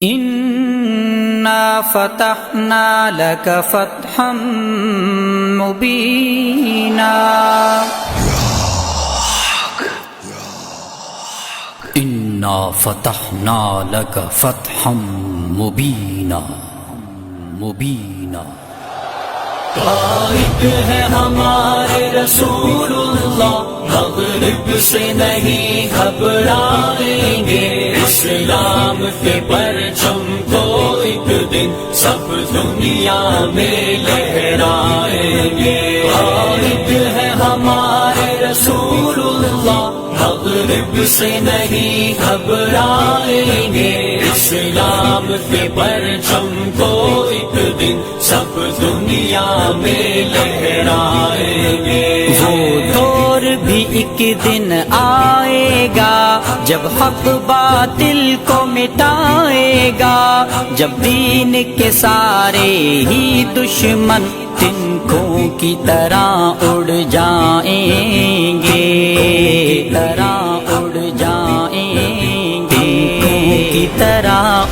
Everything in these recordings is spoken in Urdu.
إنا فتحنا لك فتحا مبينا إنا فتحنا لك فتحا مبينا غائب ہے ہمارے رسول اللہ، مغرب سے نہیں گھبرائیں گے، اسلام کے پرچم کو ایک دن سب دنیا میں لہرائیں گے۔ غائب ہے ہمارے رسول اللہ، مغرب سے نہیں گھبرائیں گے، اسلام کے پرچم کو ایک دن سب دنیا میں لہرائیں گے۔ وہ دور بھی ایک دن آئے گا جب حق باطل کو مٹائے گا، جب دین کے سارے ہی دشمن تنکوں کی طرح اڑ جائیں گے، کی طرح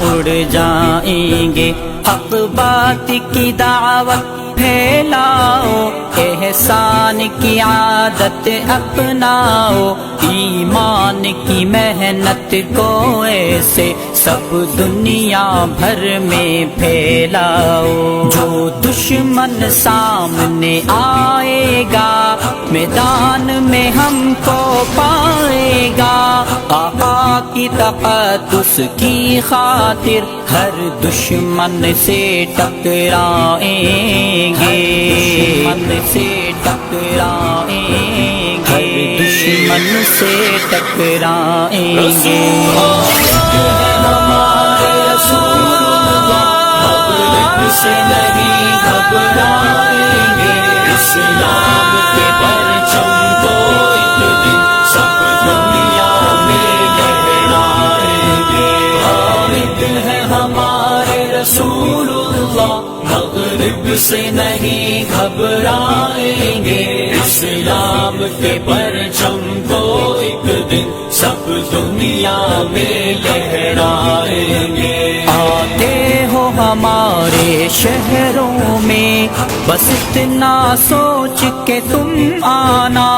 اڑ جائیں گے۔ حق بات کی دعوت پھیلاؤ، احسان کی عادت اپناؤ، ایمان کی محنت کو ایسے سب دنیا بھر میں پھیلاؤ۔ جو دشمن سامنے آئے گا میدان میں ہم کو پائے گا، آقا کی تقدس کی خاطر ہر دشمن سے ٹکرائیں گے، ہر دشمن سے ٹکرائیں گے۔ ہمارے رسول اللہ، مغرب سے نہیں گھبرائیں گے، اسلام کے پرچم کو ایک دن سب دنیا میں لہرائیں گے۔ غائب ہے ہمارے رسول اللہ، مغرب سے نہیں گھبرائیں گے، اسلام کے پرچم کو ایک دن سب دنیا میں لہرائیں گے۔ آتے ہو ہمارے شہروں میں بس اتنا سوچ کے تم آنا،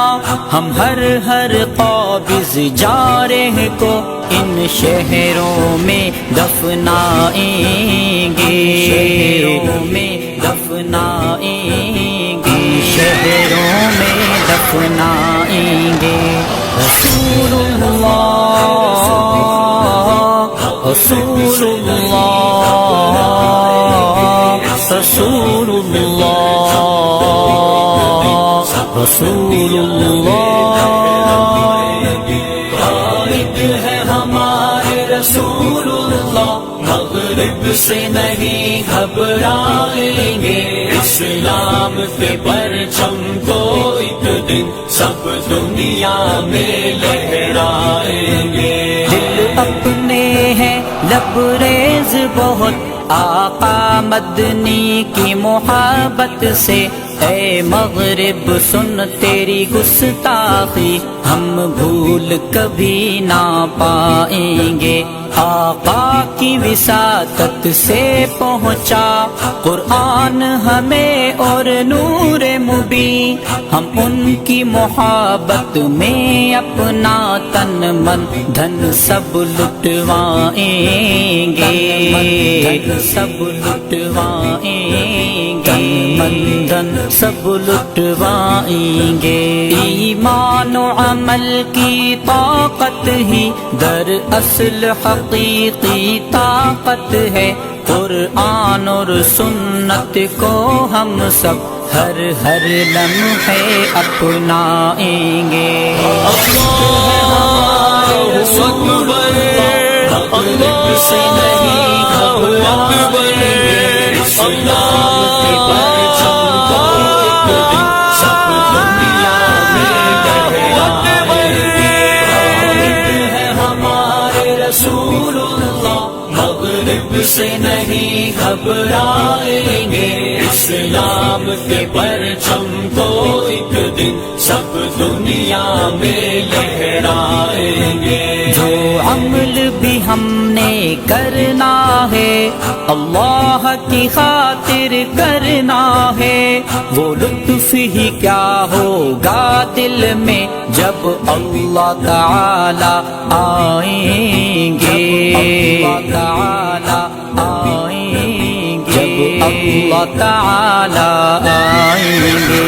ہم ہر قابض جارح کو ان شہروں میں دفنائیں گے، شہروں میں دفنائیں گے۔ رسول اللہ، رسول اللہ، رسول اللہ، رسول اللہ۔ غائب ہے ہمارے رسول اللہ، مغرب سے نہیں گھبرائیں گے، اسلام کے پرچم کو ایک دن سب دنیا میں لہرائیں گے۔ دل اپنے ہیں لبریز بہت آقا مدنی کی محبت سے، اے مغرب سن تیری گستاخی ہم بھول کبھی نہ پائیں گے۔ آقا کی وساطت سے پہنچا قرآن ہمیں اور نور مبین، ہم ان کی محبت میں اپنا تن من دھن سب لٹوائیں گے، سب لٹوائیں گے، من دھن سب لٹوائیں گے۔ ایمان و عمل کی طاقت ہی در اصل حقیقی طاقت ہے، قرآن اور سنت کو ہم سب ہر لمحے اپنائیں گے۔ مغرب سے نہیں گھبرائیں گے، اسلام کے پرچم کو ایک دن سب دنیا میں لہرائیں گے۔ غائب ہے ہمارے رسول اللہ، مغرب سے نہیں گھبرائیں گے، اسلام کے پرچم کو ایک دن سب دنیا میں لہرائیں گے۔ جو عمل بھی ہم نے کرنا ہے اللہ کی خاطر کرنا ہے وہ لطف ہی کیا ہوگا دل میں جب اللہ تعالی آئیں گے اللہ تعالی آئیں گے جب اللہ تعالی آئیں گے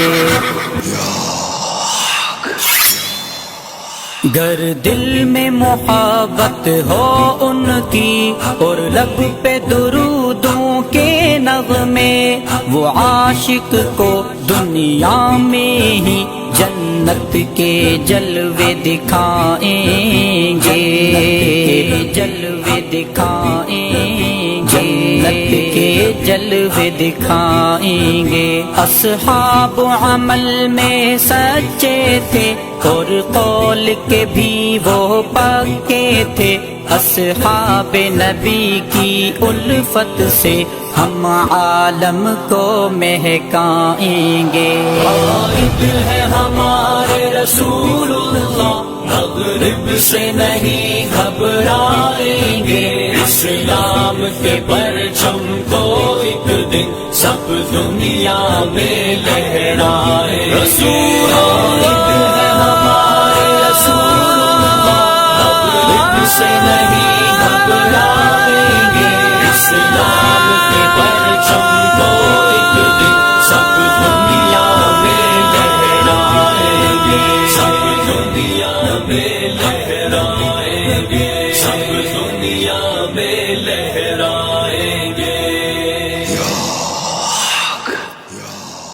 گر دل میں محبت ہو ان کی اور لب پہ درودوں کے نغمے وہ عاشق کو دنیا میں ہی جنت کے جلوے دکھائیں گے جلوے دکھائیں گے جنت کے جلوے دکھائیں گے اصحاب عمل میں سچے تھے اور قول کے بھی وہ پکے تھے اصحاب نبی کی الفت سے ہم عالم کو مہکائیں گے قائد ہے ہمارے رسول اللہ مغرب سے نہیں گھبرائیں گے اسلام کے پرچم کو ایک دن سب دنیا میں لہرائیں گے رسول اللہ